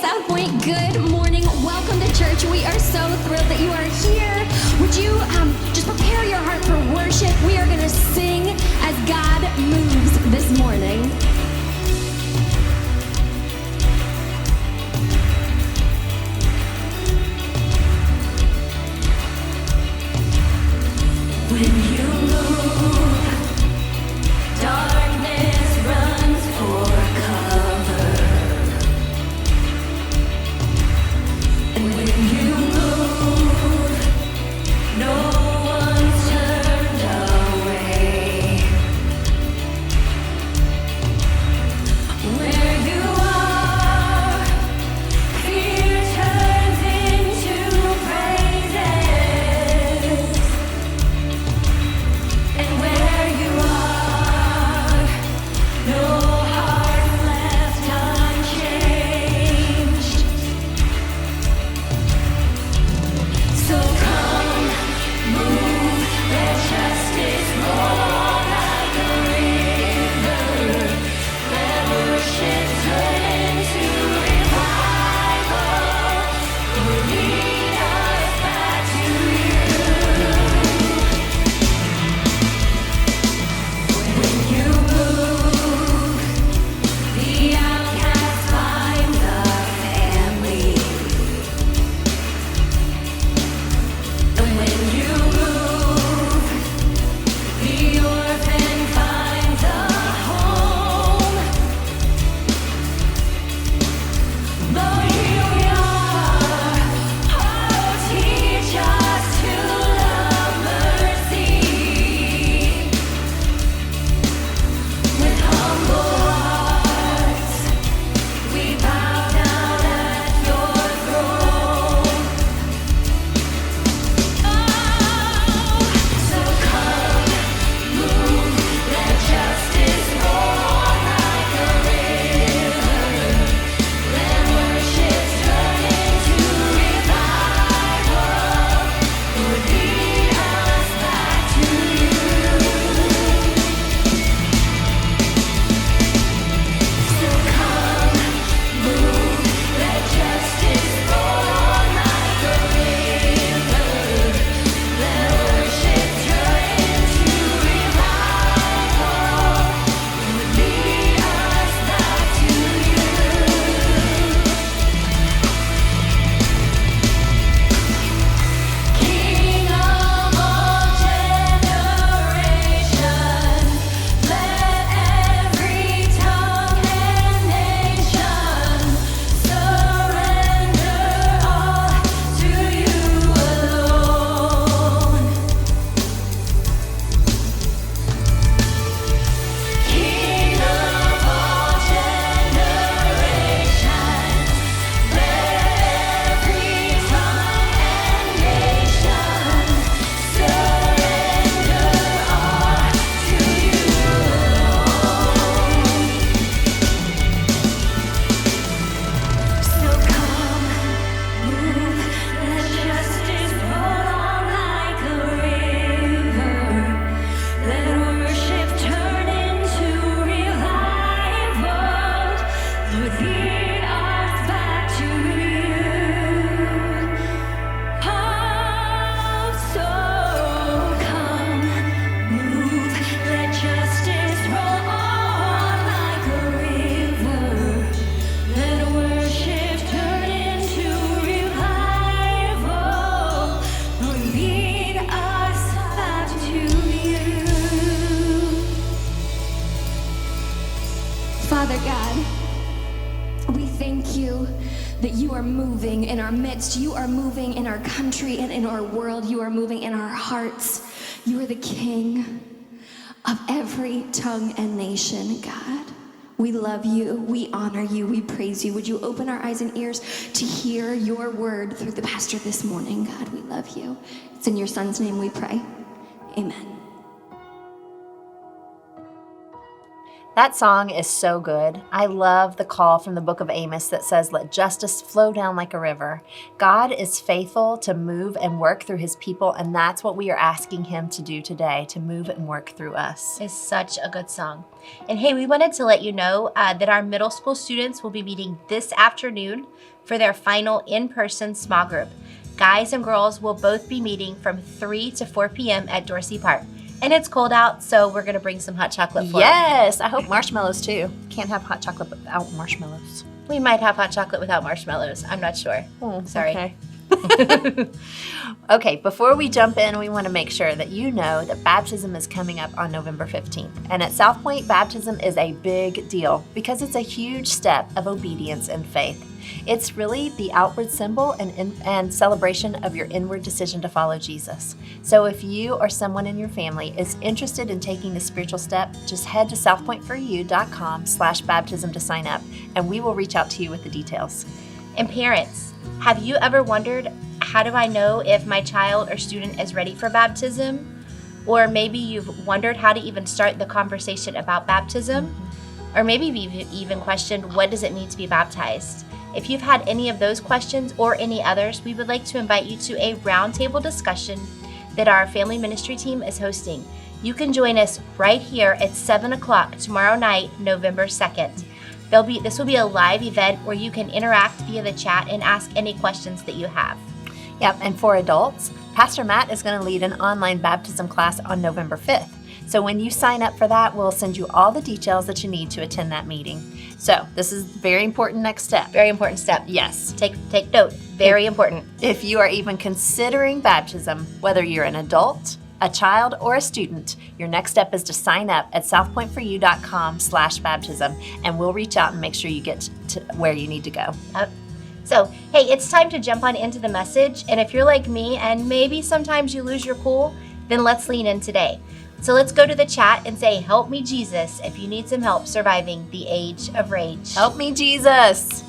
South Point, good morning. Welcome to church. We are so thrilled that you are here. Would you just prepare your heart for worship? We are going to sing as God moves this morning. When you move, darkness runs for cover. And when you move, no one's turned away. Where you are, fear turns into praises. And where you are, no heart left unchanged. So come, move, let justice roll like a river. Let worship turn into revival. Lead us back to you. When you move, the outcast find the family. And when you move, the orphan finds a home. Lord, here we are. Oh, teach us to love mercy. With humble hearts, we bow down at your throne. So come, move, let justice roll like a river. Let worship turn into revival. Lord, lead us back to you. So come, move, let justice roll like a river. Let worship turn into revival. Lord, lead us back to you. King of all generations, let every tongue and nation surrender all to you alone. King of all generations, let every tongue and nation surrender all to you alone. So come, move, let justice roll on like a river. Let worship turn into revival. Lord, lead us back to you. Oh, so come, move, let justice roll on like a river. Let worship turn into revival. Lord, lead us back to you. Father God, we thank you that you are moving in our midst. You are moving in our country and in our world. You are moving in our hearts. You are the King of every tongue and nation, God. We love you. We honor you. We praise you. Would you open our eyes and ears to hear your word through the pastor this morning? God, we love you. It's in your son's name we pray. Amen. That song is so good. I love the call from the book of Amos that says, "Let justice flow down like a river." God is faithful to move and work through his people, and that's what we are asking him to do today, to move and work through us. It's such a good song. And hey, we wanted to let you know that our middle school students will be meeting this afternoon for their final in-person small group. Guys and girls will both be meeting from 3 to 4 p.m. at Dorsey Park. And it's cold out, so we're going to bring some hot chocolate for them. Yes, I hope marshmallows too. Can't have hot chocolate without marshmallows. We might have hot chocolate without marshmallows. I'm not sure. Oh, sorry. Okay. Okay, before we jump in, we want to make sure that you know that baptism is coming up on November 15th. And at South Point, baptism is a big deal because it's a huge step of obedience and faith. It's really the outward symbol and celebration of your inward decision to follow Jesus. So if you or someone in your family is interested in taking the spiritual step, just head to southpointforyou.com/baptism to sign up, and we will reach out to you with the details. And parents, have you ever wondered, how do I know if my child or student is ready for baptism? Or maybe you've wondered how to even start the conversation about baptism? Or maybe you've even questioned, what does it mean to be baptized? If you've had any of those questions or any others, we would like to invite you to a roundtable discussion that our family ministry team is hosting. You can join us right here at 7 o'clock tomorrow night, November 2nd. This will be a live event where you can interact via the chat and ask any questions that you have. Yep, and for adults, Pastor Matt is going to lead an online baptism class on November 5th. So when you sign up for that, we'll send you all the details that you need to attend that meeting. So this is a very important next step. Very important step. Yes. Take note. Very important. If you are even considering baptism, whether you're an adult, a child, or a student, your next step is to sign up at southpointforyou.com/baptism, and we'll reach out and make sure you get to where you need to go. So, hey, it's time to jump on into the message. And if you're like me and maybe sometimes you lose your cool, then let's lean in today. So let's go to the chat and say, "Help me, Jesus," if you need some help surviving the age of rage. Help me, Jesus.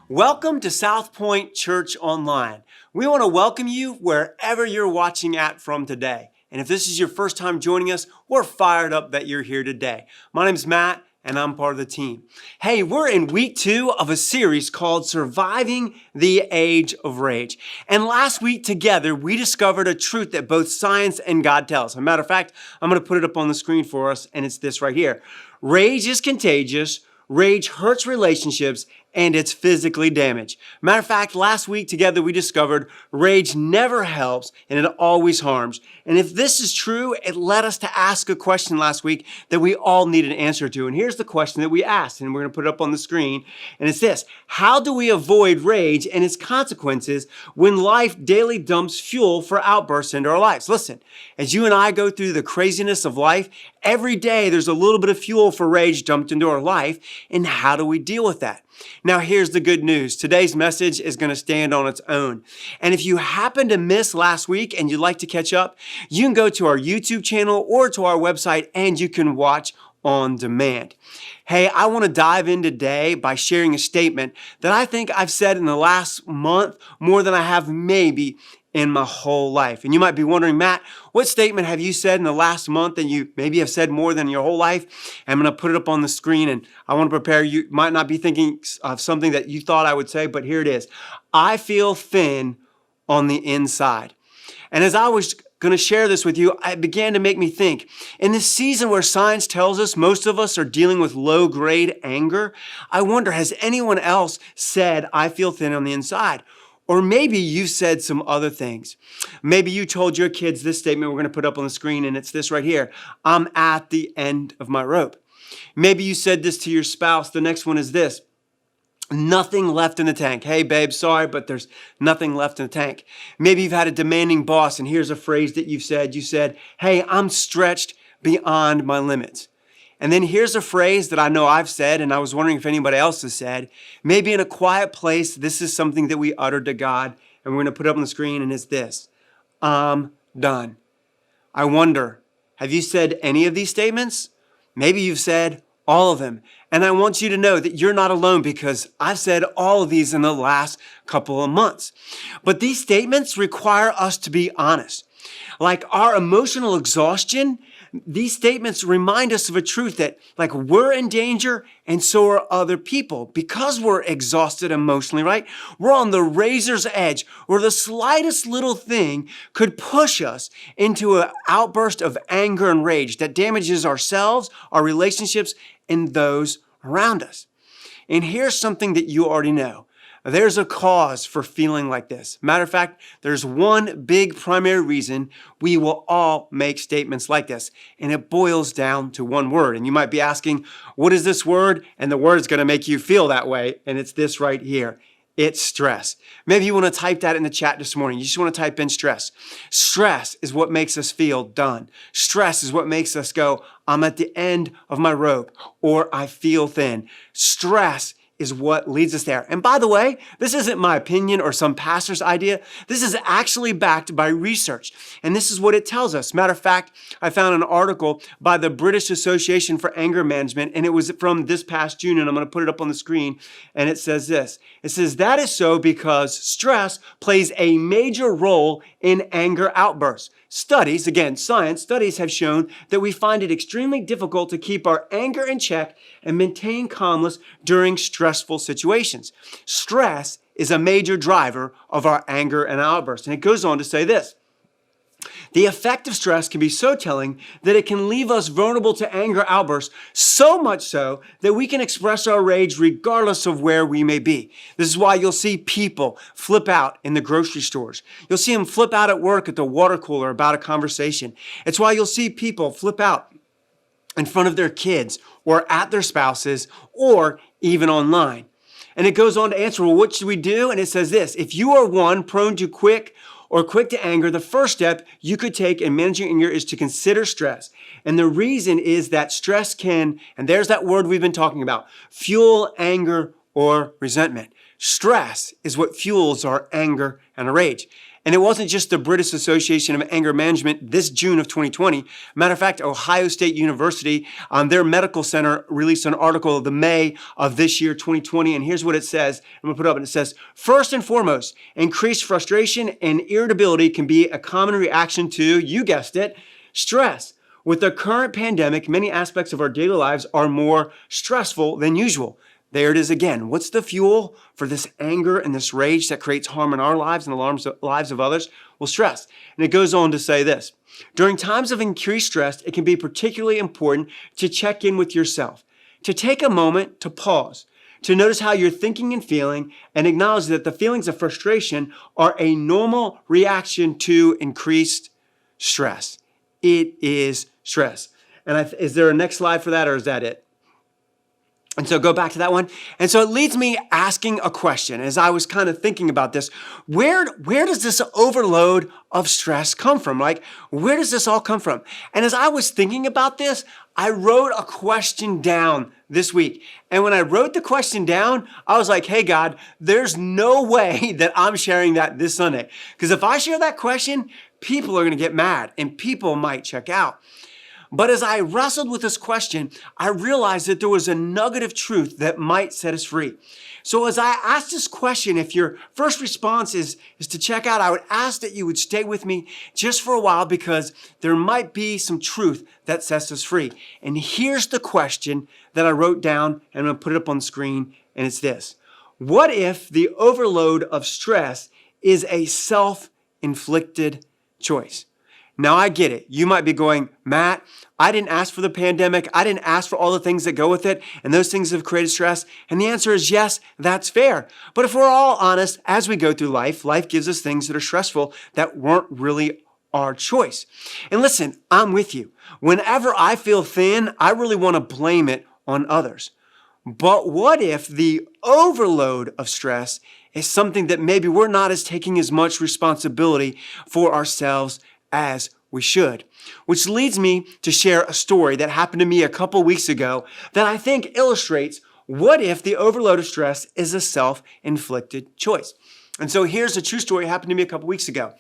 Welcome to South Point Church Online. We want to welcome you wherever you're watching at from today. And if this is your first time joining us, we're fired up that you're here today. My name's Matt, and I'm part of the team. Hey, we're in week 2 of a series called Surviving the Age of Rage. And last week together, we discovered a truth that both science and God tell us. As a matter of fact, I'm going to put it up on the screen for us, and it's this right here. Rage is contagious. Rage hurts relationships, and it's physically damaged. Matter of fact, last week together we discovered rage never helps and it always harms. And if this is true, it led us to ask a question last week that we all need an answer to. And here's the question that we asked, and we're going to put it up on the screen. And it's this: how do we avoid rage and its consequences when life daily dumps fuel for outbursts into our lives? Listen, as you and I go through the craziness of life, every day there's a little bit of fuel for rage dumped into our life. And how do we deal with that? Now, here's the good news. Today's message is going to stand on its own. And if you happen to miss last week and you'd like to catch up, you can go to our YouTube channel or to our website and you can watch on demand. Hey, I want to dive in today by sharing a statement that I think I've said in the last month more than I have maybe in my whole life. And you might be wondering, Matt, what statement have you said in the last month that you maybe have said more than your whole life? I'm going to put it up on the screen, and I want to prepare you. You might not be thinking of something that you thought I would say, but here it is. I feel thin on the inside. And as I was going to share this with you, it began to make me think, in this season where science tells us most of us are dealing with low-grade anger, I wonder, has anyone else said, I feel thin on the inside? Or maybe you said some other things. Maybe you told your kids this statement we're going to put up on the screen, and it's this right here: I'm at the end of my rope. Maybe you said this to your spouse. The next one is this: nothing left in the tank. Hey, babe, sorry, but there's nothing left in the tank. Maybe you've had a demanding boss, and here's a phrase that you've said. You said, hey, I'm stretched beyond my limits. And then here's a phrase that I know I've said, and I was wondering if anybody else has said. Maybe in a quiet place, this is something that we uttered to God, and we're going to put it up on the screen, and it's this: I'm done. I wonder, have you said any of these statements? Maybe you've said all of them. And I want you to know that you're not alone, because I've said all of these in the last couple of months. But these statements require us to be honest. Like, our emotional exhaustion these statements remind us of a truth that like we're in danger and so are other people because we're exhausted emotionally, right? We're on the razor's edge where the slightest little thing could push us into an outburst of anger and rage that damages ourselves, our relationships, and those around us. And here's something that you already know. There's a cause for feeling like this. Matter of fact, there's one big primary reason we will all make statements like this, and it boils down to one word. And you might be asking, what is this word? And the word is going to make you feel that way, and it's this right here. It's stress. Maybe you want to type that in the chat this morning. You just want to type in stress. Stress is what makes us feel done. Stress is what makes us go, I'm at the end of my rope, or I feel thin. Stress is what leads us there. And by the way, this isn't my opinion or some pastor's idea. This is actually backed by research. And this is what it tells us. Matter of fact, I found an article by the British Association for Anger Management, and it was from this past June, and I'm going to put it up on the screen. And it says this. It says, that is so because stress plays a major role in anger outbursts. Studies, again, science studies have shown that we find it extremely difficult to keep our anger in check and maintain calmness during stressful situations. Stress is a major driver of our anger and outbursts. And it goes on to say this. The effect of stress can be so telling that it can leave us vulnerable to anger outbursts, so much so that we can express our rage regardless of where we may be. This is why you'll see people flip out in the grocery stores. You'll see them flip out at work at the water cooler about a conversation. It's why you'll see people flip out in front of their kids or at their spouses or even online. And it goes on to answer, well, what should we do? And it says this, if you are one prone to quick to anger, the first step you could take in managing anger is to consider stress. And the reason is that stress can, and there's that word we've been talking about, fuel anger or resentment. Stress is what fuels our anger and our rage. And it wasn't just the British Association of Anger Management this June of 2020. Matter of fact, Ohio State University, their medical center released an article the May of this year, 2020. And here's what it says. I'm gonna put it up and it says, first and foremost, increased frustration and irritability can be a common reaction to, you guessed it, stress. With the current pandemic, many aspects of our daily lives are more stressful than usual. There it is again. What's the fuel for this anger and this rage that creates harm in our lives and the lives of others? Well, stress. And it goes on to say this. During times of increased stress, it can be particularly important to check in with yourself, to take a moment to pause, to notice how you're thinking and feeling, and acknowledge that the feelings of frustration are a normal reaction to increased stress. It is stress. And is there a next slide for that, or is that it? And so go back to that one. And so it leads me asking a question as I was kind of thinking about this. Where does this overload of stress come from? Like, where does this all come from? And as I was thinking about this, I wrote a question down this week. And when I wrote the question down, I was like, hey, God, there's no way that I'm sharing that this Sunday. Because if I share that question, people are going to get mad and people might check out. But as I wrestled with this question, I realized that there was a nugget of truth that might set us free. So as I asked this question, if your first response is to check out, I would ask that you would stay with me just for a while because there might be some truth that sets us free. And here's the question that I wrote down, and I'm going to put it up on the screen, and it's this. What if the overload of stress is a self-inflicted choice? Now, I get it. You might be going, Matt, I didn't ask for the pandemic. I didn't ask for all the things that go with it, and those things have created stress. And the answer is yes, that's fair. But if we're all honest, as we go through life, life gives us things that are stressful that weren't really our choice. And listen, I'm with you. Whenever I feel thin, I really want to blame it on others. But what if the overload of stress is something that maybe we're not taking as much responsibility for ourselves as we should? Which leads me to share a story that happened to me a couple weeks ago that I think illustrates what if the overload of stress is a self-inflicted choice. And so here's a true story that happened to me a couple weeks ago.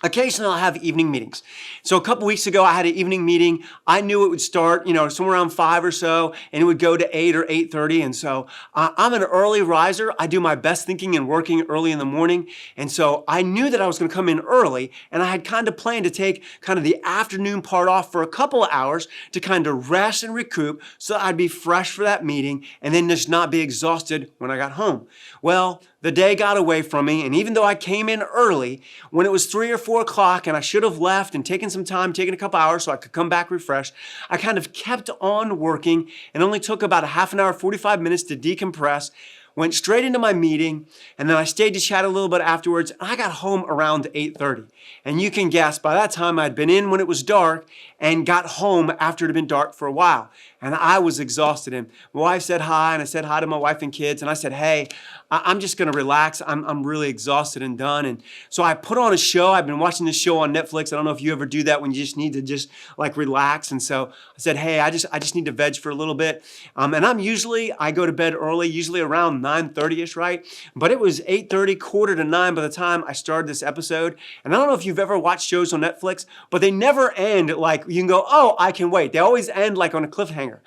Occasionally I'll have evening meetings. So a couple weeks ago I had an evening meeting. I knew it would start, somewhere around 5 or so, and it would go to 8 or 8:30. And so I'm an early riser. I do my best thinking and working early in the morning. And so I knew that I was going to come in early, and I had kind of planned to take kind of the afternoon part off for a couple of hours to kind of rest and recoup so that I'd be fresh for that meeting and then just not be exhausted when I got home. Well, the day got away from me, and even though I came in early, when it was 3 or 4 o'clock and I should have left and taken some time, taken a couple hours so I could come back refreshed, I kind of kept on working and only took about a half an hour, 45 minutes to decompress, went straight into my meeting, and then I stayed to chat a little bit afterwards. I got home around 8:30. And you can guess, by that time I'd been in when it was dark and got home after it had been dark for a while. And I was exhausted. And my wife said hi, and I said hi to my wife and kids. And I said, hey, I'm just going to relax. I'm really exhausted and done. And so I put on a show. I've been watching this show on Netflix. I don't know if you ever do that when you just need to just like relax. And so I said, hey, I just need to veg for a little bit. And I go to bed early, usually around 9:30ish, right? But it was 8:30, 8:45 by the time I started this episode. And I don't know if you've ever watched shows on Netflix, but they never end like you can go, oh, I can wait. They always end like on a cliffhanger.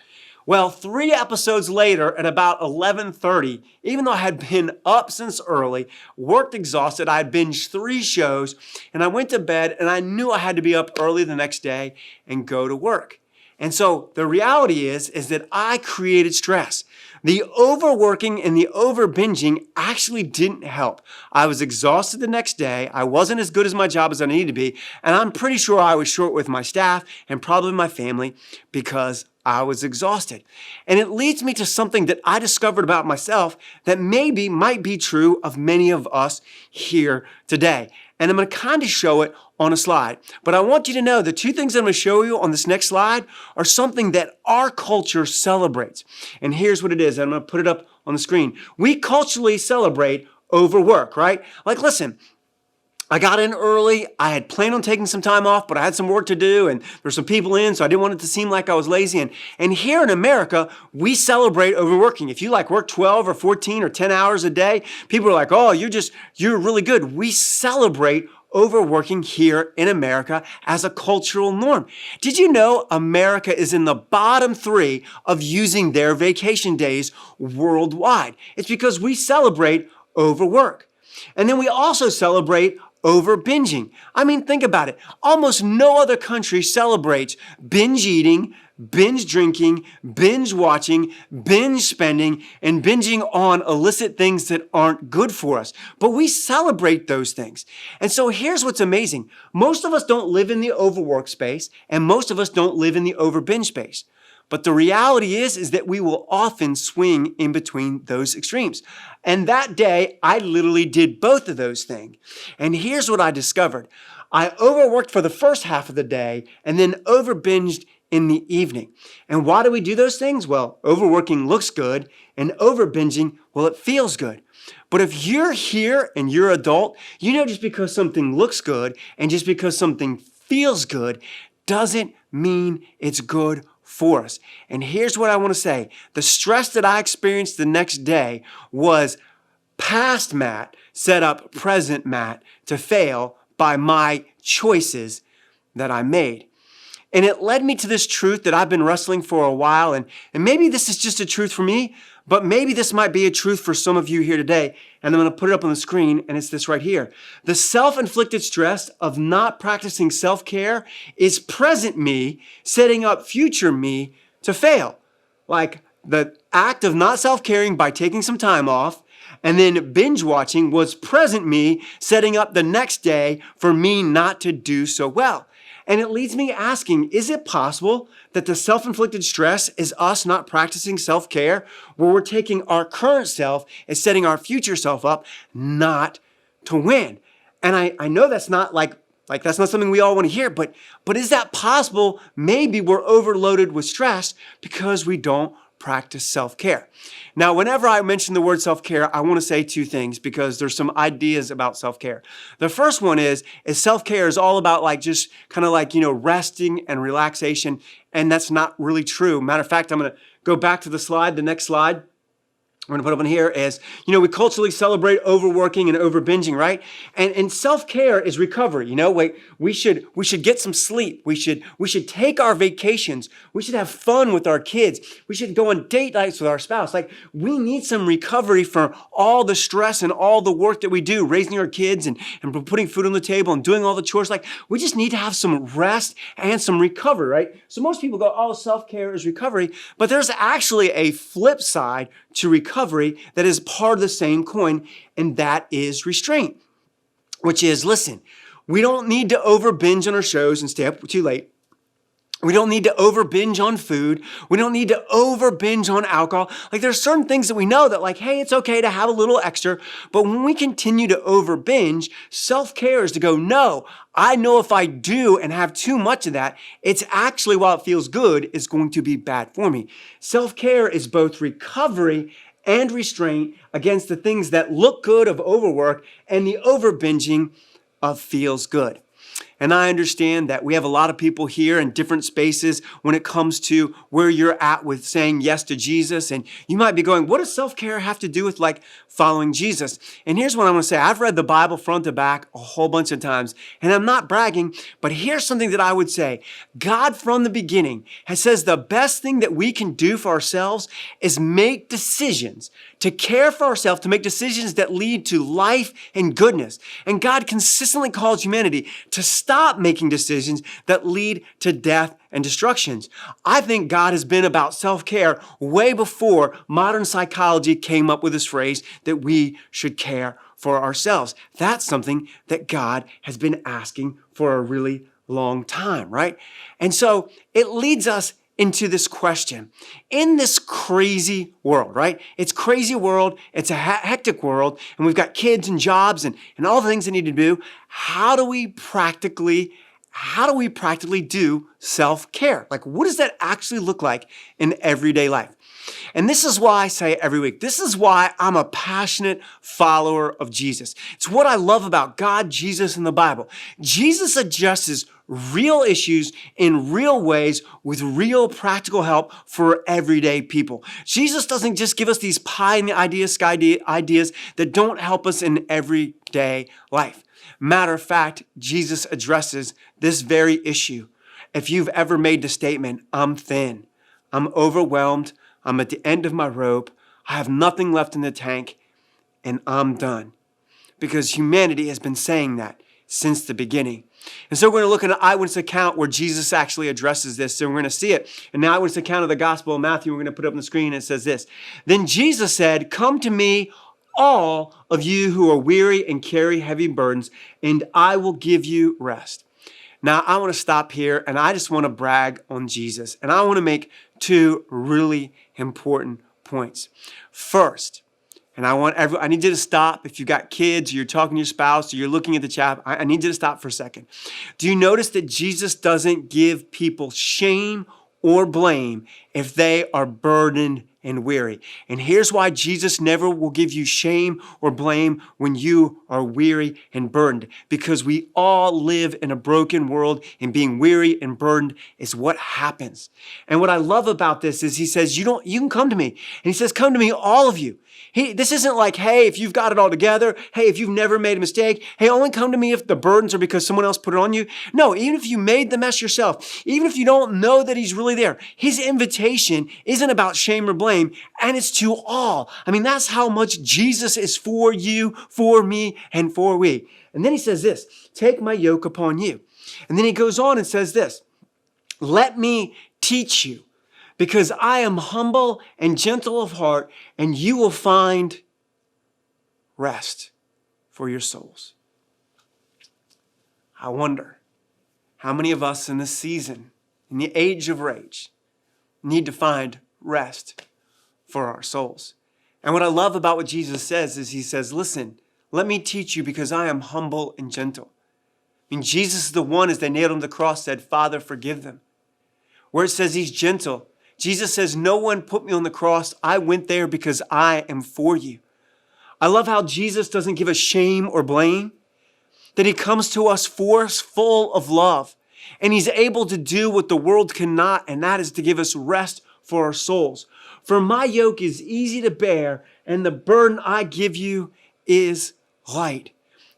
Well, 3 episodes later at about 11:30, even though I had been up since early, worked exhausted, I had binged 3 shows, and I went to bed and I knew I had to be up early the next day and go to work. And so the reality is that I created stress. The overworking and the over-binging actually didn't help. I was exhausted the next day. I wasn't as good as my job as I needed to be. And I'm pretty sure I was short with my staff and probably my family because I was exhausted. And it leads me to something that I discovered about myself that maybe might be true of many of us here today. And I'm going to kind of show it on a slide. But I want you to know the 2 things I'm going to show you on this next slide are something that our culture celebrates. And here's what it is. I'm going to put it up on the screen. We culturally celebrate overwork, right? Like, listen, I got in early. I had planned on taking some time off, but I had some work to do, and there's some people in, so I didn't want it to seem like I was lazy. And here in America, we celebrate overworking. If you work 12 or 14 or 10 hours a day, people are like, oh, you're really good. We celebrate overworking here in America as a cultural norm. Did you know America is in the bottom 3 of using their vacation days worldwide? It's because we celebrate overwork. And then we also celebrate over binging. I mean, think about it. Almost no other country celebrates binge eating, binge drinking, binge watching, binge spending, and binging on illicit things that aren't good for us. But we celebrate those things. And so here's what's amazing. Most of us don't live in the overwork space, and most of us don't live in the over binge space. But the reality is that we will often swing in between those extremes. And that day, I literally did both of those things. And here's what I discovered. I overworked for the first half of the day and then over-binged in the evening. And why do we do those things? Well, overworking looks good, and over-binging, well, it feels good. But if you're here and you're an adult, you know just because something looks good and just because something feels good doesn't mean it's good for us. And here's what I want to say. The stress that I experienced the next day was past Matt set up present Matt to fail by my choices that I made. And it led me to this truth that I've been wrestling for a while. And maybe this is just a truth for me, but maybe this might be a truth for some of you here today. And I'm going to put it up on the screen, and it's this right here. The self-inflicted stress of not practicing self-care is present me setting up future me to fail. Like the act of not self-caring by taking some time off, and then binge watching was present me setting up the next day for me not to do so well. And it leads me asking, is it possible that the self-inflicted stress is us not practicing self-care, where we're taking our current self and setting our future self up not to win? And I know that's not like that's not something we all want to hear, but is that possible? Maybe we're overloaded with stress because we don't practice self-care. Now, whenever I mention the word self-care, I want to say 2 things because there's some ideas about self-care. The first one is self-care is all about just kind of resting and relaxation, and that's not really true. Matter of fact, I'm going to go back to the next slide. we're gonna put up on here is, we culturally celebrate overworking and overbinging, right? And self-care is recovery. We should get some sleep. We should take our vacations. We should have fun with our kids. We should go on date nights with our spouse. Like, we need some recovery from all the stress and all the work that we do, raising our kids and putting food on the table and doing all the chores. Like, we just need to have some rest and some recovery, right? So most people go, oh, self-care is recovery, but there's actually a flip side to recovery that is part of the same coin, and that is restraint, which is, listen, we don't need to over binge on our shows and stay up too late. We don't need to over binge on food. We don't need to over binge on alcohol. Like, there's certain things that we know that, like, hey, it's okay to have a little extra. But when we continue to over binge, self-care is to go, no, I know if I do and have too much of that, it's actually, while it feels good, is going to be bad for me. Self-care is both recovery and restraint against the things that look good of overwork and the over binging of feels good. And I understand that we have a lot of people here in different spaces when it comes to where you're at with saying yes to Jesus. And you might be going, what does self-care have to do with like following Jesus? And here's what I'm going to say. I've read the Bible front to back a whole bunch of times, and I'm not bragging, but here's something that I would say. God from the beginning has says the best thing that we can do for ourselves is make decisions to care for ourselves, to make decisions that lead to life and goodness. And God consistently calls humanity to stop making decisions that lead to death and destructions. I think God has been about self-care way before modern psychology came up with this phrase that we should care for ourselves. That's something that God has been asking for a really long time, right? And so it leads us into this question. In this crazy world, right? It's a crazy world. It's a hectic world. And we've got kids and jobs and all the things they need to do. How do we practically do self-care? Like, what does that actually look like in everyday life? And this is why I say every week, this is why I'm a passionate follower of Jesus. It's what I love about God, Jesus, and the Bible. Jesus addresses real issues in real ways with real practical help for everyday people. Jesus doesn't just give us these pie in the sky ideas that don't help us in everyday life. Matter of fact, Jesus addresses this very issue. If you've ever made the statement, I'm thin, I'm overwhelmed, I'm at the end of my rope, I have nothing left in the tank, and I'm done. Because humanity has been saying that since the beginning. And so we're going to look at an eyewitness account where Jesus actually addresses this. So we're going to see it. And an eyewitness account of the Gospel of Matthew, we're going to put up on the screen, and it says this. Then Jesus said, come to me, all of you who are weary and carry heavy burdens, and I will give you rest. Now, I want to stop here, and I just want to brag on Jesus. And I want to make two really important points. First, and I need you to stop. If you've got kids, or you're talking to your spouse, or you're looking at the chat, I need you to stop for a second. Do you notice that Jesus doesn't give people shame or blame if they are burdened and weary? And here's why Jesus never will give you shame or blame when you are weary and burdened. Because we all live in a broken world, and being weary and burdened is what happens. And what I love about this is he says, you can come to me. And he says, come to me, all of you. This isn't like, hey, if you've got it all together, hey, if you've never made a mistake, hey, only come to me if the burdens are because someone else put it on you. No, even if you made the mess yourself, even if you don't know that he's really there, his invitation isn't about shame or blame, and it's to all. I mean, that's how much Jesus is for you, for me, and for we. And then he says this, take my yoke upon you. And then he goes on and says this, let me teach you, because I am humble and gentle of heart, and you will find rest for your souls. I wonder how many of us in this season, in the age of rage, need to find rest for our souls. And what I love about what Jesus says is he says, listen, let me teach you because I am humble and gentle. I mean, Jesus is the one, as they nailed him to the cross, said, Father, forgive them. Where it says he's gentle, Jesus says, no one put me on the cross. I went there because I am for you. I love how Jesus doesn't give us shame or blame, that he comes to us full of love. And he's able to do what the world cannot, and that is to give us rest for our souls. For my yoke is easy to bear, and the burden I give you is light.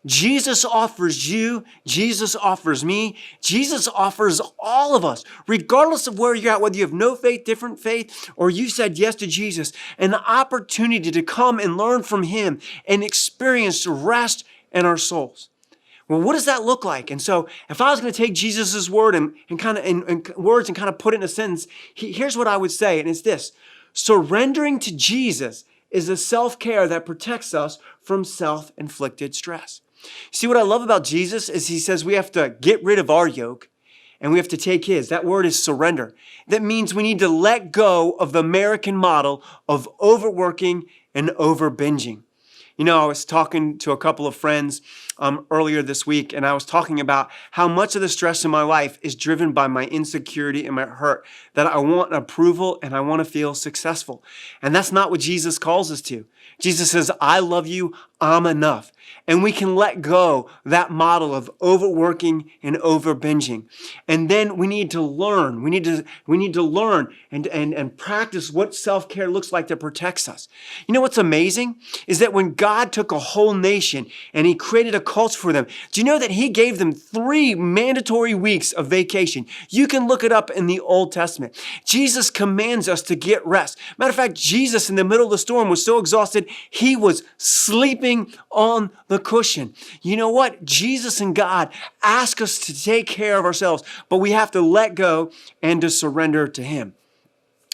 Jesus offers you, Jesus offers me, Jesus offers all of us, regardless of where you're at, whether you have no faith, different faith, or you said yes to Jesus, an opportunity to come and learn from him and experience rest in our souls. Well, what does that look like? And so if I was going to take Jesus' word and kind of in words and kind of put it in a sentence, here's what I would say, and it's this. Surrendering to Jesus is a self-care that protects us from self-inflicted stress. See, what I love about Jesus is he says we have to get rid of our yoke and we have to take his. That word is surrender. That means we need to let go of the American model of overworking and over-binging. You know, I was talking to a couple of friends earlier this week, and I was talking about how much of the stress in my life is driven by my insecurity and my hurt, that I want approval and I want to feel successful. And that's not what Jesus calls us to. Jesus says, I love you, I'm enough. And we can let go that model of overworking and over-binging. And then we need to learn. We need to learn and practice what self-care looks like that protects us. You know what's amazing is that when God took a whole nation and he created a culture for them, do you know that he gave them 3 mandatory weeks of vacation? You can look it up in the Old Testament. Jesus commands us to get rest. Matter of fact, Jesus in the middle of the storm was so exhausted, he was sleeping on the cushion. You know what? Jesus and God ask us to take care of ourselves, but we have to let go and to surrender to him.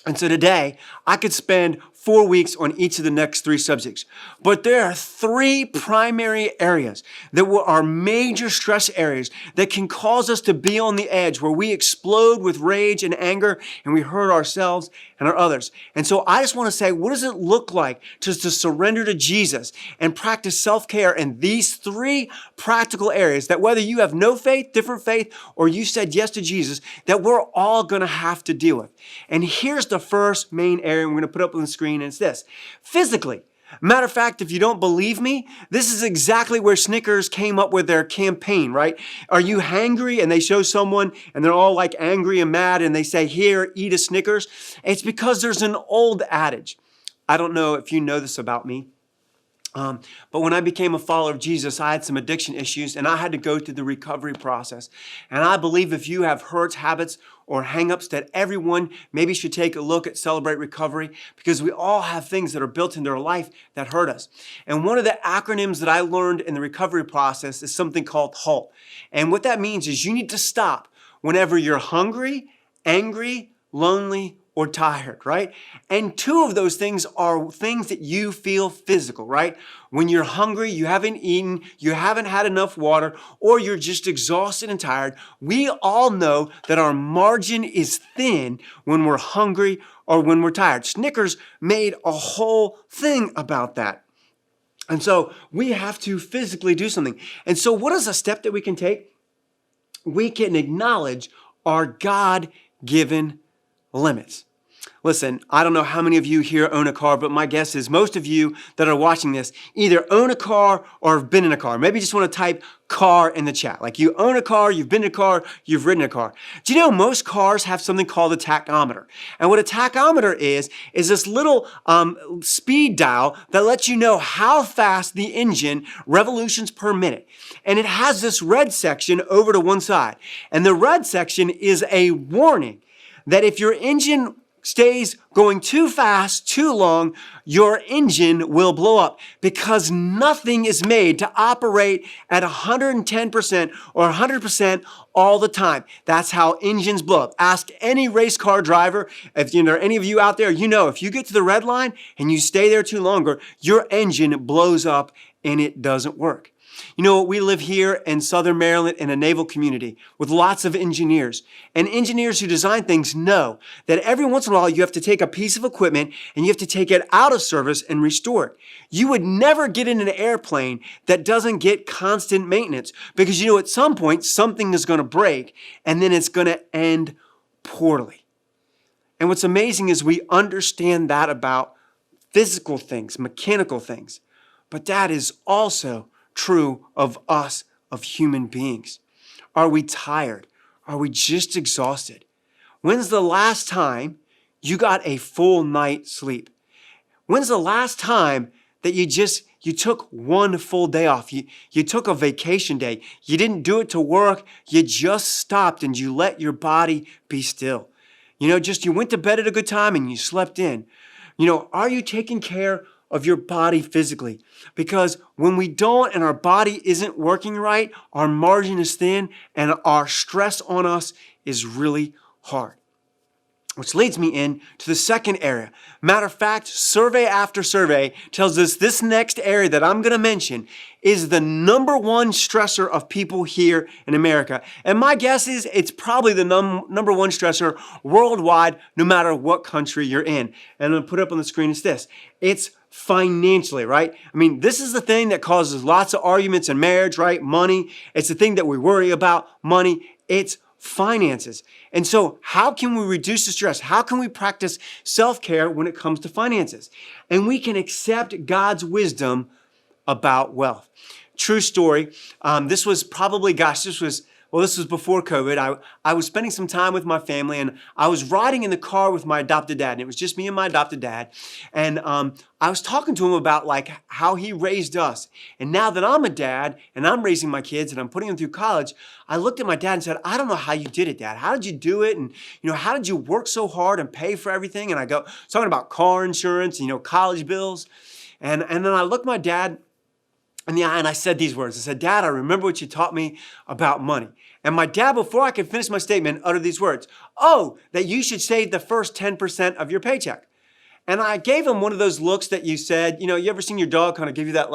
And so today, I could spend 4 weeks on each of the next 3 subjects. But there are 3 primary areas that are major stress areas that can cause us to be on the edge, where we explode with rage and anger and we hurt ourselves and our others. And so I just want to say, what does it look like to surrender to Jesus and practice self-care in these 3 practical areas that whether you have no faith, different faith, or you said yes to Jesus, that we're all going to have to deal with. And here's the first main area we're going to put up on the screen, and it's this. Physically. Matter of fact, if you don't believe me, this is exactly where Snickers came up with their campaign, right? Are you hangry? And they show someone and they're all like angry and mad and they say, here, eat a Snickers. It's because there's an old adage. I don't know if you know this about me. But when I became a follower of Jesus, I had some addiction issues and I had to go through the recovery process. And I believe if you have hurts, habits, or hangups, that everyone maybe should take a look at Celebrate Recovery, because we all have things that are built into our life that hurt us. And one of the acronyms that I learned in the recovery process is something called HALT. And what that means is you need to stop whenever you're hungry, angry, lonely, or tired, right? And 2 of those things are things that you feel physical, right? When you're hungry, you haven't eaten, you haven't had enough water, or you're just exhausted and tired. We all know that our margin is thin when we're hungry or when we're tired. Snickers made a whole thing about that. And so we have to physically do something. And so what is a step that we can take? We can acknowledge our God-given limits. Listen, I don't know how many of you here own a car, but my guess is most of you that are watching this either own a car or have been in a car. Maybe you just want to type car in the chat. Like you own a car, you've been in a car, you've ridden a car. Do you know most cars have something called a tachometer? And what a tachometer is this little speed dial that lets you know how fast the engine revolutions per minute. And it has this red section over to one side. And the red section is a warning that if your engine stays going too fast, too long, your engine will blow up, because nothing is made to operate at 110% or 100% all the time. That's how engines blow up. Ask any race car driver, if there are any of you out there, you know if you get to the red line and you stay there too longer, your engine blows up and it doesn't work. You know, we live here in Southern Maryland in a naval community with lots of engineers. And engineers who design things know that every once in a while you have to take a piece of equipment and you have to take it out of service and restore it. You would never get in an airplane that doesn't get constant maintenance, because you know at some point something is going to break and then it's going to end poorly. And what's amazing is we understand that about physical things, mechanical things. But that is also true of us, of human beings. Are we tired? Are we just exhausted? When's the last time you got a full night's sleep? When's the last time that you took one full day off? You took a vacation day. You didn't do it to work. You just stopped and you let your body be still. You went to bed at a good time and you slept in. Are you taking care of your body physically? Because when we don't and our body isn't working right, our margin is thin and our stress on us is really hard. Which leads me in to the second area. Matter of fact, survey after survey tells us this next area that I'm going to mention is the number one stressor of people here in America. And my guess is it's probably the number one stressor worldwide, no matter what country you're in. And I'm going to put up on the screen is this. It's financially, right? This is the thing that causes lots of arguments in marriage, right? Money. It's the thing that we worry about, money. It's finances. And so how can we reduce the stress? How can we practice self-care when it comes to finances? And we can accept God's wisdom about wealth. True story. This was before COVID. I was spending some time with my family and I was riding in the car with my adopted dad. And it was just me and my adopted dad. And I was talking to him about how he raised us. And now that I'm a dad and I'm raising my kids and I'm putting them through college, I looked at my dad and said, I don't know how you did it, Dad. How did you do it? And how did you work so hard and pay for everything? And I was talking about car insurance, college bills. And then I looked my dad in the eye and I said these words. I said, Dad, I remember what you taught me about money. And my dad, before I could finish my statement, uttered these words. Oh, that you should save the first 10% of your paycheck. And I gave him one of those looks that you said, you ever seen your dog kind of give you that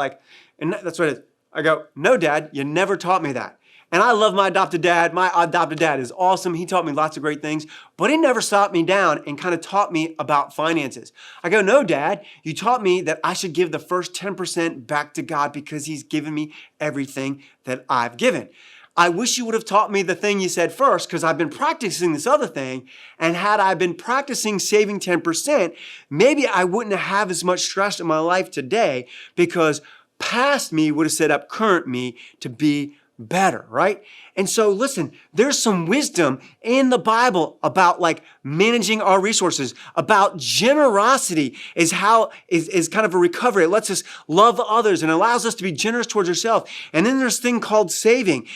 and that's what it is. I go, no, Dad, you never taught me that. And I love my adopted dad. My adopted dad is awesome. He taught me lots of great things, but he never stopped me down and kind of taught me about finances. I go, no, Dad, you taught me that I should give the first 10% back to God because he's given me everything that I've given. I wish you would have taught me the thing you said first because I've been practicing this other thing. And had I been practicing saving 10%, maybe I wouldn't have as much stress in my life today because past me would have set up current me to be better, right? And so listen, there's some wisdom in the Bible about managing our resources, about generosity is kind of a recovery. It lets us love others and allows us to be generous towards ourselves. And then there's a thing called saving.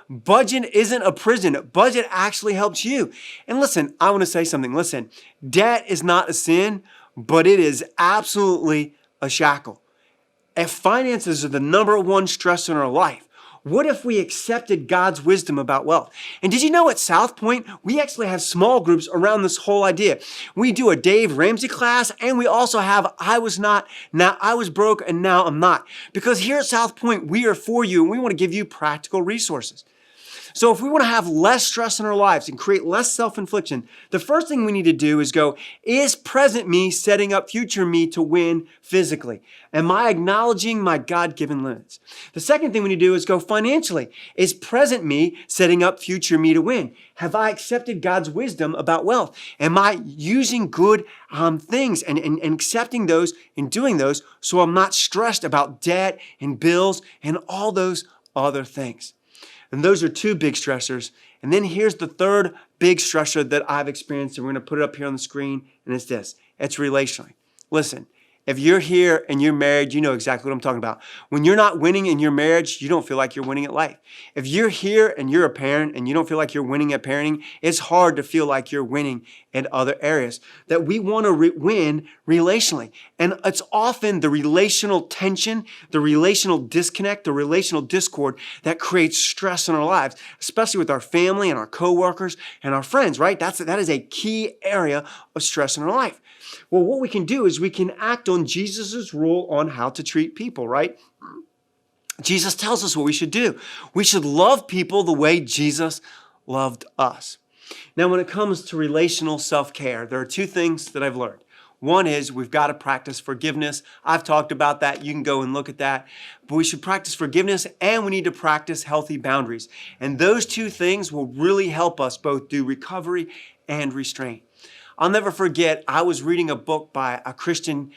Budget isn't a prison. Budget actually helps you. And listen, I want to say something. Listen, debt is not a sin, but it is absolutely a shackle. If finances are the number one stress in our life, what if we accepted God's wisdom about wealth? And did you know at South Point, we actually have small groups around this whole idea. We do a Dave Ramsey class, and we also have I was broke, and now I'm not. Because here at South Point, we are for you, and we want to give you practical resources. So if we want to have less stress in our lives and create less self-infliction, the first thing we need to do is go, is present me setting up future me to win physically? Am I acknowledging my God-given limits? The second thing we need to do is go financially. Is present me setting up future me to win? Have I accepted God's wisdom about wealth? Am I using good things and accepting those and doing those so I'm not stressed about debt and bills and all those other things? And those are two big stressors. And then here's the third big stressor that I've experienced, and we're going to put it up here on the screen, and it's this. It's relationally. Listen, if you're here and you're married, you know exactly what I'm talking about. When you're not winning in your marriage, you don't feel like you're winning at life. If you're here and you're a parent and you don't feel like you're winning at parenting, it's hard to feel like you're winning in other areas. That we want to win relationally. And it's often the relational tension, the relational disconnect, the relational discord that creates stress in our lives, especially with our family and our coworkers and our friends, right? That is a key area of stress in our life. Well, what we can do is we can act on Jesus' rule on how to treat people, right? Jesus tells us what we should do. We should love people the way Jesus loved us. Now, when it comes to relational self-care, there are two things that I've learned. One is we've got to practice forgiveness. I've talked about that. You can go and look at that. But we should practice forgiveness and we need to practice healthy boundaries. And those two things will really help us both do recovery and restraint. I'll never forget, I was reading a book by a Christian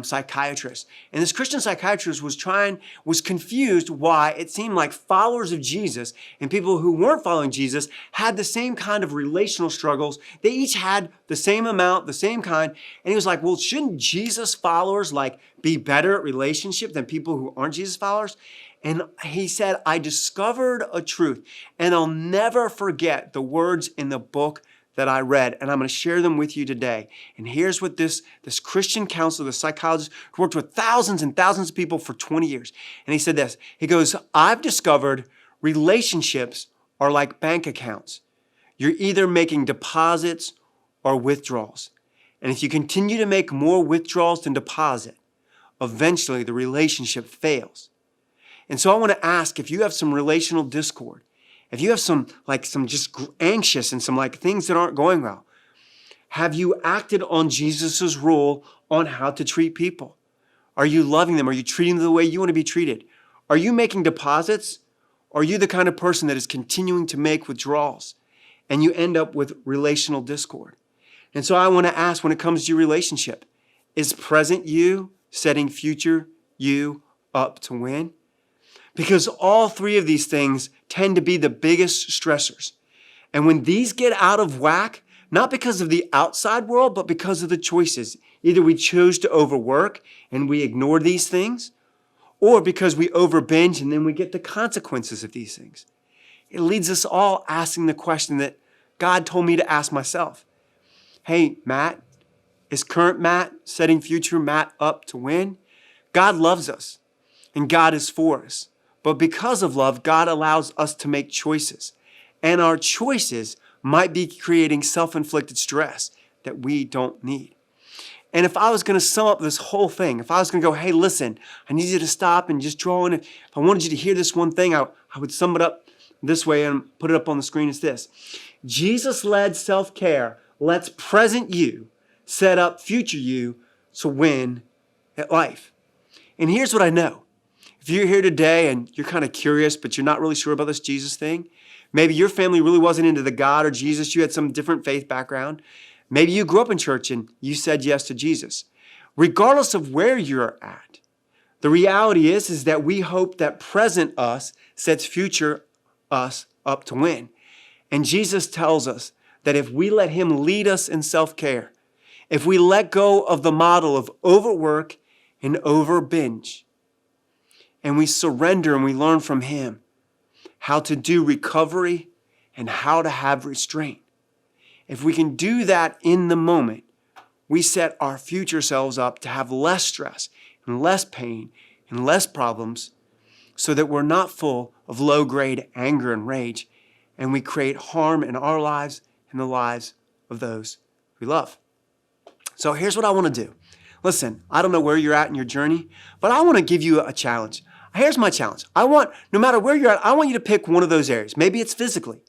psychiatrist. And this Christian psychiatrist was confused why it seemed like followers of Jesus and people who weren't following Jesus had the same kind of relational struggles. They each had the same amount, the same kind. And he was like, well, shouldn't Jesus followers like be better at relationship than people who aren't Jesus followers? And he said, I discovered a truth, and I'll never forget the words in the book that I read, and I'm going to share them with you today. And here's what this Christian counselor, the psychologist, who worked with thousands and thousands of people for 20 years. And he said this, he goes, I've discovered relationships are like bank accounts. You're either making deposits or withdrawals. And if you continue to make more withdrawals than deposit, eventually the relationship fails. And so I want to ask, if you have some relational discord, if you have some just anxious and some things that aren't going well, have you acted on Jesus's rule on how to treat people? Are you loving them? Are you treating them the way you want to be treated? Are you making deposits? Or are you the kind of person that is continuing to make withdrawals and you end up with relational discord? And so I want to ask, when it comes to your relationship, is present you setting future you up to win? Because all three of these things tend to be the biggest stressors. And when these get out of whack, not because of the outside world, but because of the choices, either we chose to overwork and we ignore these things, or because we overbinge and then we get the consequences of these things. It leads us all asking the question that God told me to ask myself. Hey, Matt, is current Matt setting future Matt up to win? God loves us and God is for us. But because of love, God allows us to make choices. And our choices might be creating self-inflicted stress that we don't need. And if I was going to sum up this whole thing, if I was going to go, hey, listen, I need you to stop and just draw in. If I wanted you to hear this one thing, I would sum it up this way and put it up on the screen as this. Jesus-led self-care lets present you set up future you to win at life. And here's what I know. If you're here today and you're kind of curious, but you're not really sure about this Jesus thing, maybe your family really wasn't into the God or Jesus, you had some different faith background. Maybe you grew up in church and you said yes to Jesus. Regardless of where you're at, the reality is that we hope that present us sets future us up to win. And Jesus tells us that if we let him lead us in self-care, if we let go of the model of overwork and over binge, and we surrender and we learn from him how to do recovery and how to have restraint. If we can do that in the moment, we set our future selves up to have less stress and less pain and less problems so that we're not full of low-grade anger and rage, and we create harm in our lives and the lives of those we love. So here's what I want to do. Listen, I don't know where you're at in your journey, but I want to give you a challenge. Here's my challenge. No matter where you're at, I want you to pick one of those areas. Maybe it's physically.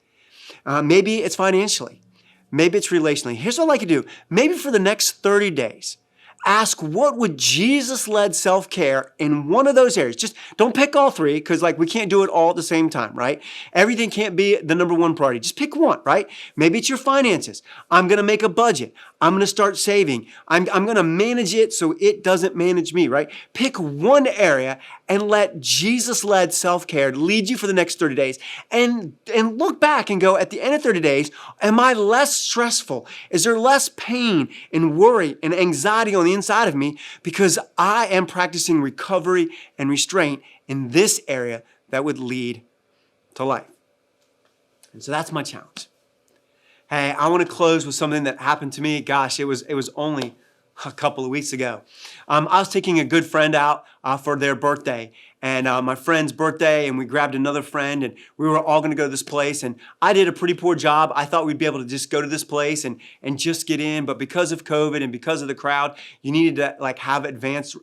Maybe it's financially. Maybe it's relationally. Here's what I'd like you to do. Maybe for the next 30 days, ask what would Jesus-led self-care in one of those areas. Just don't pick all three because we can't do it all at the same time, right? Everything can't be the number one priority. Just pick one, right? Maybe it's your finances. I'm going to make a budget. I'm going to start saving. I'm going to manage it so it doesn't manage me, right? Pick one area and let Jesus-led self-care lead you for the next 30 days and look back and go, at the end of 30 days, am I less stressful? Is there less pain and worry and anxiety on the inside of me because I am practicing recovery and restraint in this area that would lead to life? And so that's my challenge. Hey, I want to close with something that happened to me. Gosh, it was only a couple of weeks ago. I was taking a good friend out for their birthday, and my friend's birthday, and we grabbed another friend, and we were all going to go to this place, and I did a pretty poor job. I thought we'd be able to just go to this place and just get in, but because of COVID and because of the crowd, you needed to have advanced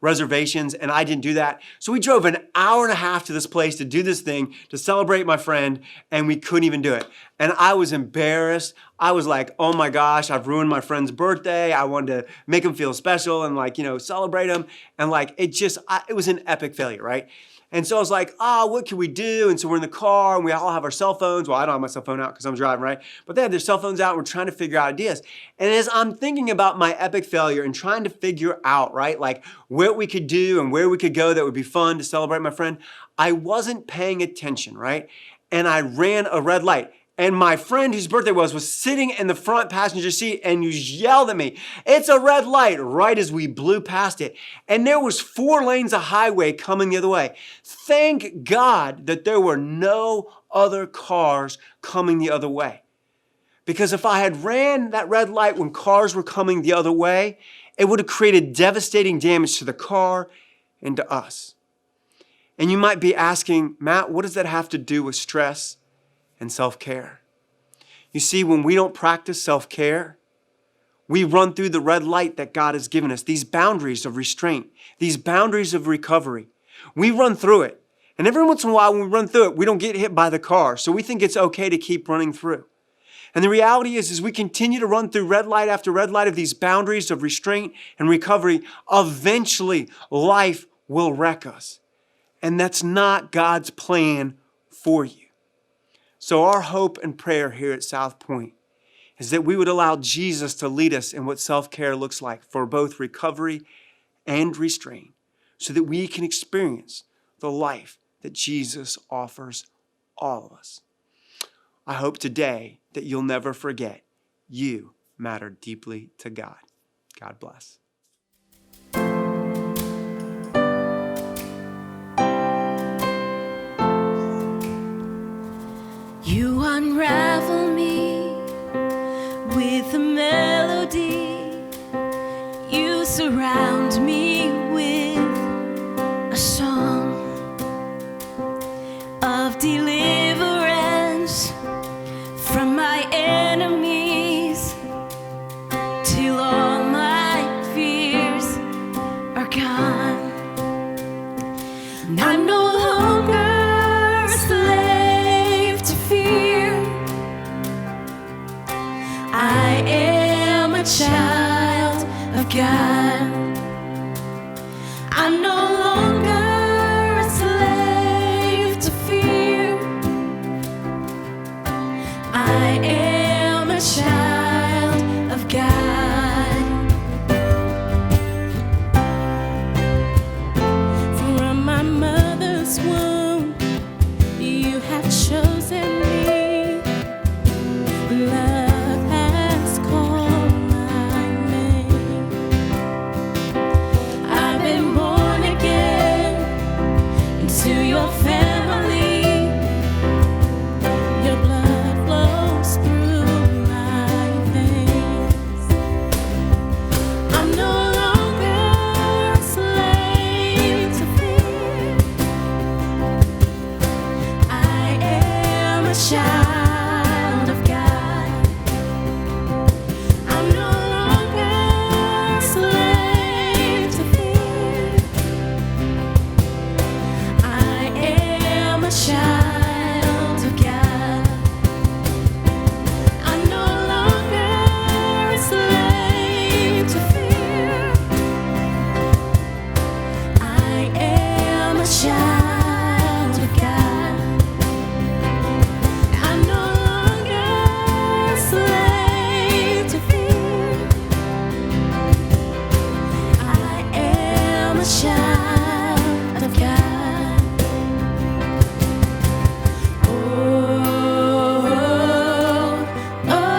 reservations, and I didn't do that. So we drove an hour and a half to this place to do this thing, to celebrate my friend, and we couldn't even do it. And I was embarrassed. I was like, oh my gosh, I've ruined my friend's birthday. I wanted to make him feel special and celebrate him. And it was an epic failure, right? And so I was like, what can we do? And so we're in the car and we all have our cell phones. Well, I don't have my cell phone out because I'm driving, right? But they have their cell phones out and we're trying to figure out ideas. And as I'm thinking about my epic failure and trying to figure out, right, like what we could do and where we could go that would be fun to celebrate my friend, I wasn't paying attention, right? And I ran a red light. And my friend whose birthday was sitting in the front passenger seat and you yelled at me, "It's a red light," right as we blew past it. And there was 4 lanes of highway coming the other way. Thank God that there were no other cars coming the other way. Because if I had ran that red light when cars were coming the other way, it would have created devastating damage to the car and to us. And you might be asking, Matt, what does that have to do with stress and self-care? You see, when we don't practice self-care, we run through the red light that God has given us, these boundaries of restraint, these boundaries of recovery. We run through it. And every once in a while when we run through it, we don't get hit by the car. So we think it's okay to keep running through. And the reality is we continue to run through red light after red light of these boundaries of restraint and recovery. Eventually, life will wreck us. And that's not God's plan for you. So our hope and prayer here at South Point is that we would allow Jesus to lead us in what self-care looks like for both recovery and restraint so that we can experience the life that Jesus offers all of us. I hope today that you'll never forget you matter deeply to God. God bless. You unravel me with a melody. You surround me with a song of deliverance from my enemies till all my fears are gone. I'm no longer a slave to fear. I am a child of God. I'm no longer a slave to fear. I am a child of God. From my mother's womb, you have chosen me. Love has called my name. I've been born again into your family. Your blood flows through my veins. I'm no longer a slave to fear. I am a child of God. I'm no longer a slave to fear. I am a child of God. I'm no longer a slave to fear. I am a child of God. I'm no longer a slave to fear. I am a child of God. Oh, oh,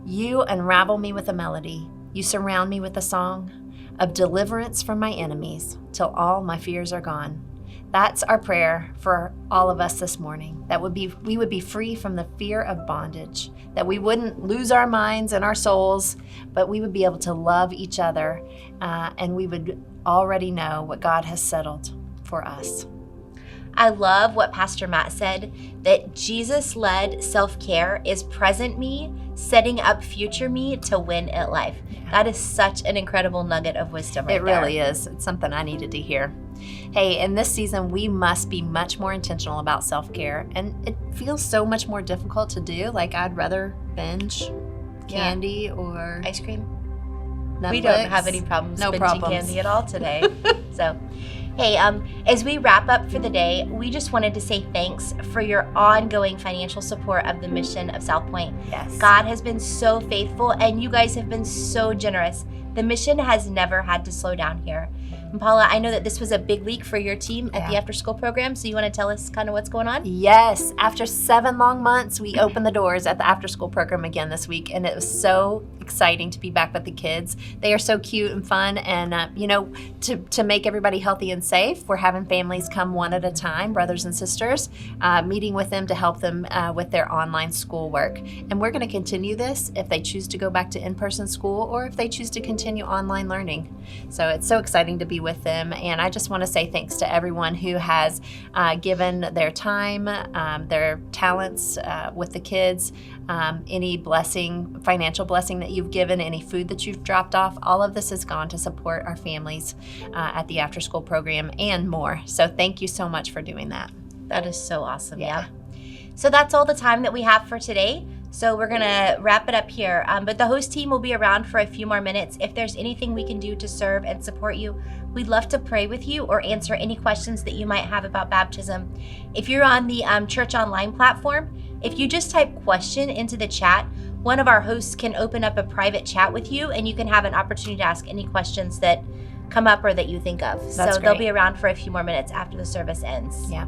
You unravel me with a melody. You surround me with a song of deliverance from my enemies till all my fears are gone. That's our prayer for all of us this morning, that we would be free from the fear of bondage, that we wouldn't lose our minds and our souls, but we would be able to love each other, and we would already know what God has settled for us. I love what Pastor Matt said, that Jesus-led self-care is present me, setting up future me to win at life. That is such an incredible nugget of wisdom right It really is. It's something I needed to hear. Hey, in this season, we must be much more intentional about self-care, and it feels so much more difficult to do. Like, I'd rather binge candy or Ice cream. Netflix. We don't have any problems No binging problems. candy at all today. So, hey, as we wrap up for the day, we just wanted to say thanks for your ongoing financial support of the mission of South Point. Yes. God has been so faithful, and you guys have been so generous. The mission has never had to slow down here. And Paula, I know that this was a big week for your team at the after school program, so you want to tell us kind of what's going on? Yes. After 7 long months, we opened the doors at the after school program again this week, and it was so exciting to be back with the kids. They are so cute and fun, and to make everybody healthy and safe, we're having families come one at a time, brothers and sisters, meeting with them to help them with their online schoolwork. And we're going to continue this if they choose to go back to in-person school or if they choose to continue online learning. So it's so exciting to be with them, and I just want to say thanks to everyone who has given their time, their talents with the kids, any blessing, financial blessing that you've given, any food that you've dropped off. All of this has gone to support our families at the after school program and more. So thank you so much for doing that. That is so awesome. Yeah. So that's all the time that we have for today. So we're going to wrap it up here. But the host team will be around for a few more minutes. If there's anything we can do to serve and support you, we'd love to pray with you or answer any questions that you might have about baptism. If you're on the Church Online platform, if you just type question into the chat, one of our hosts can open up a private chat with you, and you can have an opportunity to ask any questions that come up or that you think of. That's so they'll great. be around for a few more minutes after the service ends. Yeah.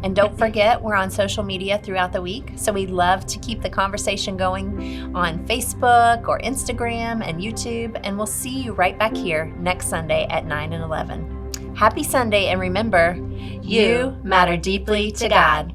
And don't forget, we're on social media throughout the week. So we love to keep the conversation going on Facebook or Instagram and YouTube. And we'll see you right back here next Sunday at 9 and 11. Happy Sunday, and remember, you matter deeply to God.